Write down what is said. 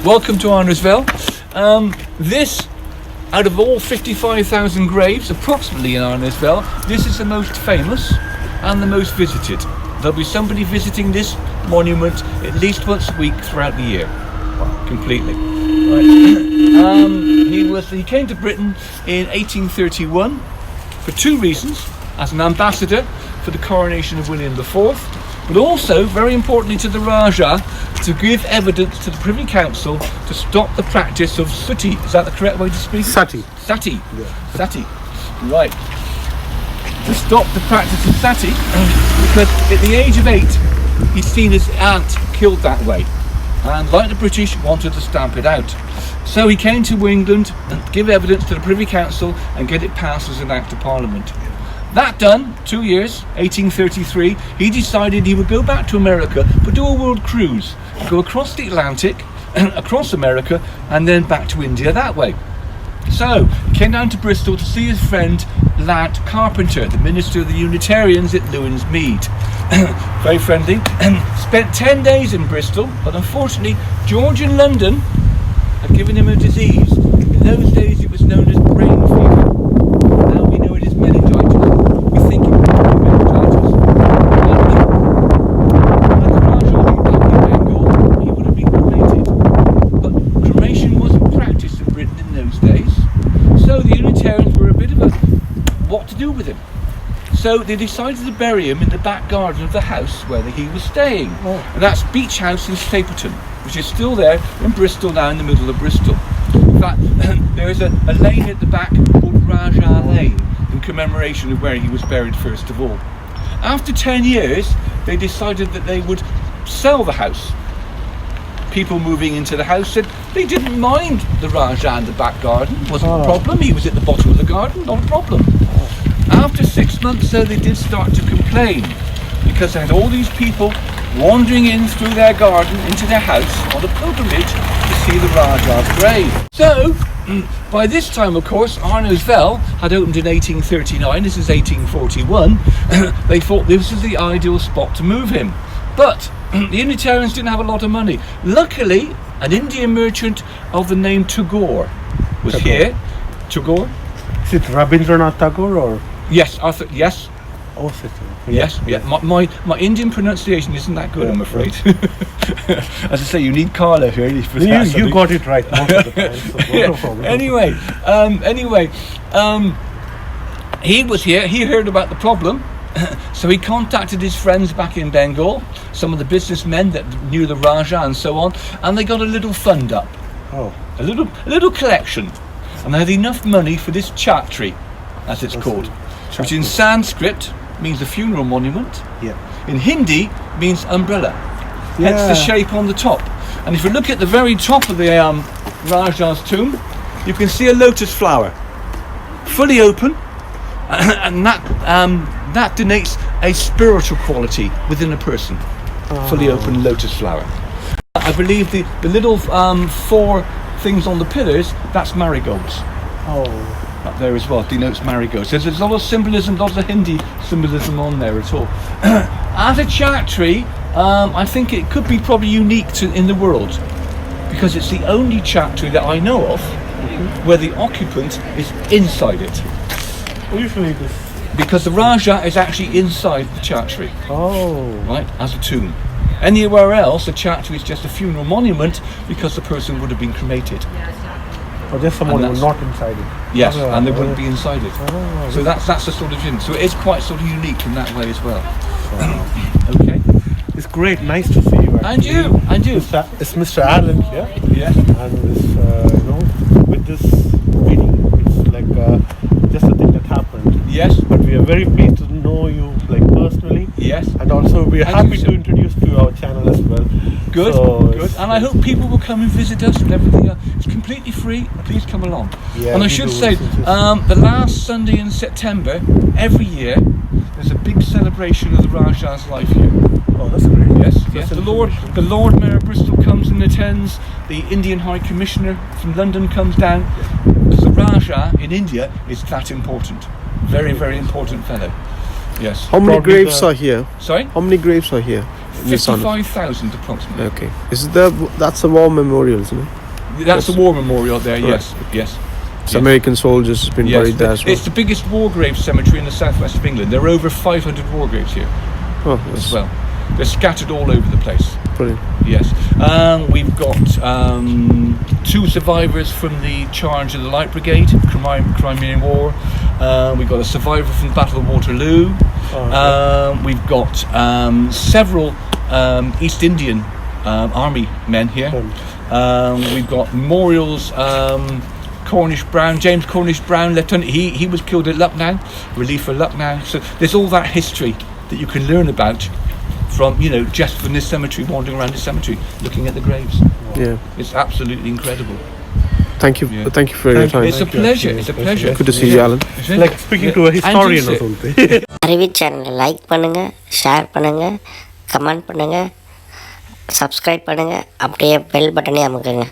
Welcome to Arnersville. This, out of all 55,000 graves approximately in Arnersville, this is the most famous and the most visited. There'll be somebody visiting this monument at least once a week throughout the year. Completely. Right. He came to Britain in 1831 for two reasons: as an ambassador for the coronation of William IV, but also, very importantly, to the Rajah, to give evidence to the Privy Council to stop the practice of sati. Is that the correct way to speak? Sati. Sati. Yeah. Sati. Right. To stop the practice of sati, because at the age of 8, he'd seen his aunt killed that way, and like the British, wanted to stamp it out. So he came to England and give evidence to the Privy Council and get it passed as an Act of Parliament. That done, 2 years, 1833, he decided he would go back to America, but do a world cruise, go across the Atlantic, across America, and then back to India that way. So, he came down to Bristol to see his friend Lad Carpenter, the minister of the Unitarians at Lewins Mead. Very friendly. Spent 10 days in Bristol, but unfortunately, George in London had given him a disease. In those days, it was known as brain fever. Now we know it is meningitis. We think it was meningitis. Had the Rajah been back in Bengal, he would have been cremated. But cremation wasn't practiced in Britain in those days. So the Unitarians were a bit of a what to do with him. So they decided to bury him in the back garden of the house where he was staying. And that's Beach House in Stapleton, which is still there in Bristol now, in the middle of Bristol. In fact, there is a lane at the back called Rajah Lane in commemoration of where he was buried first of all. After 10 years, they decided that they would sell the house. People moving into the house said they didn't mind the Rajah in the back garden. Wasn't a problem. He was at the bottom of the garden, not a problem. After 6 months, though, they did start to complain because they had all these people wandering in through their garden into their house on a pilgrimage to see the Rajah's grave. So, by this time, of course, Arnersville had opened in 1839. This is 1841. They thought this was the ideal spot to move him. But the Unitarians didn't have a lot of money. Luckily, an Indian merchant of the name Tagore was here. Tagore? Is it Rabindranath Tagore or? Yes, Arthur. Yes. Oh, yes. Yeah. My Indian pronunciation isn't that good, I'm afraid. As I say, you need Carla here. You got it right most of the time, so no problem. Anyway, he was here. He heard about the problem. So he contacted his friends back in Bengal, some of the businessmen that knew the Rajah and so on, and they got a little fund up. A little collection. And they had enough money for this chatri, as it's called, which in Sanskrit means a funeral monument. Yeah. In Hindi means umbrella. Hence the shape on the top. And if you look at the very top of the Rajah's tomb, you can see a lotus flower, fully open, and that denotes a spiritual quality within a person. Fully open lotus flower. I believe the little 4 things on the pillars, that's marigolds. Up there as well, denotes marigolds. There's a lot of symbolism, lots of Hindi symbolism on there at all. As a chatri, I think it could be probably unique in the world, because it's the only chatri that I know of where the occupant is inside it. Usually this. Because the Rajah is actually inside the chatri. Right, as a tomb. Anywhere else, a chatri is just a funeral monument because the person would have been cremated. Or just someone who was not inside it. Yes, and they wouldn't be inside it. So that's the sort of thing. So it is quite sort of unique in that way as well. Okay. It's great, nice to see you. Actually. And you. It's Mr. Allen here. Yes. And this, with this meeting, it's like just a thing that happened. Yes. But we are very pleased to know you, like, personally. Yes. And also we are happy to introduce to our channel as well. Good. And I hope people will come and visit us and everything. It's completely free. Please come along. Yeah, and I should say, the last Sunday in September, every year, there's a big celebration of the Rajah's life here. Oh, that's great. Yes. The Lord Mayor of Bristol comes and attends. The Indian High Commissioner from London comes down. Because the Rajah in India is that important. Very, very important fellow. Yes. How many graves are here? Sorry? How many graves are here? 55,000 approximately. Okay. That's a war memorial, isn't it? That's the war memorial there. Right. Yes. It's American soldiers been buried there as well. It's the biggest war grave cemetery in the southwest of England. There are over 500 war graves here as well. They're scattered all over the place. Brilliant. Yes. We've got 2 survivors from the charge of the Light Brigade, Crimean War. We've got a survivor from the Battle of Waterloo. We've got several East Indian Army men here. We've got memorials. James Cornish Brown, Lieutenant. He was killed at Lucknow, relief for Lucknow. So there's all that history that you can learn about from, just from this cemetery, wandering around this cemetery, looking at the graves. Yeah. It's absolutely incredible. Thank you. Yeah. Thank you for your time. It's a pleasure. It's a pleasure. Good to see you, Alan. Like speaking to a historian or something. அறிவி சேனலை like பண்ணுங்க, share பண்ணுங்க, comment பண்ணுங்க, subscribe பண்ணுங்க, அப்படியே bell பட்டனை அமுக்குங்க.